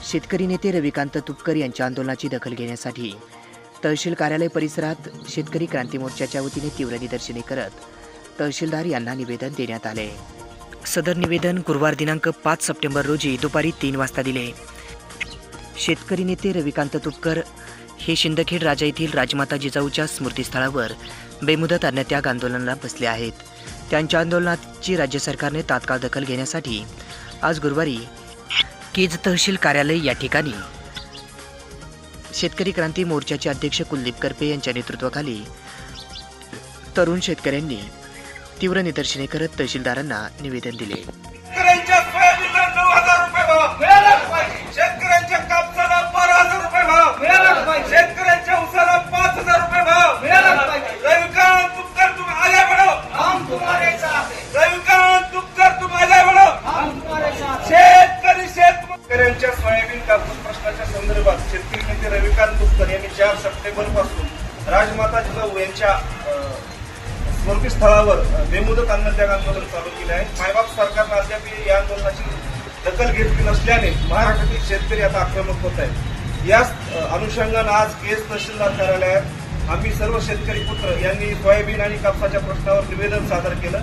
शेतकरी नेते रविकांत तुपकर यांच्या आंदोलनाची दखल घेण्यासाठी तहसील कार्यालय परिसरात शेतकरी क्रांती मोर्चाच्या वतीने तीव्र निदर्शने करत तहसीलदार यांना निवेदन देण्यात आले। सदर निवेदन गुरुवार दिनांक 5 सप्टेंबर रोजी दुपारी 3 वाजता दिले। शेतकरी नेते रविकांत तुपकर हे शिंदखेड राजा येथील राजमाता जिजाऊच्या स्मृतीस्थळावर बेमुदत अन्नत्याग आंदोलनाला बसले आहेत। त्यांच्या आंदोलनाची राज्य सरकारने तात्काळ दखल घेण्यासाठी आज गुरुवारी केज तहसील कार्यालय या ठिकाणी शेतकरी क्रांती मोर्चाचे अध्यक्ष कुलदीप करपे यांच्या नेतृत्वाखाली तरुण शेतकऱ्यांनी तीव्र निदर्शने करत तहसीलदारांना निवेदन दिले। शेतकऱ्यांच्या सोयाबीनला 9,000 रुपये भाव मिळालाच पाहिजे। शेतकऱ्यांच्या कापसाला 12,000 रुपये भाव मिळालाच पाहिजे। शेतकऱ्यांच्या उसाला 5,000 रुपये भाव मिळालाच पाहिजे। रविकांत तुपकर तुम आगे बढ़ो, हम तुम्हारे साथ हैं। रविकांत तुपकर तुम आगे बढ़ो, हम तुम्हारे साथ हैं। शेतकऱ्यांच्या सोयाबीन कापूस प्रश्नाच्या संदर्भात शेतकरी नेते रविकांत तुपकर यांनी 4 सप्टेंबर पासून राजमाता जिजाऊ यांच्या स्मृतीस्थळावर बेमुदत अन्नत्याग आंदोलन चालू केले आहे। मायबाप सरकारनं अद्याप या आंदोलनाची दखल घेतली नसल्याने महाराष्ट्रातील शेतकरी आता आक्रमक होत आहेत। याच अनुषंगाने आज केज तहसीलदार कार्यालयात आम्ही सर्व शेतकरी पुत्र यांनी सोयाबीन आणि कापसाच्या प्रश्नावर निवेदन सादर केलं।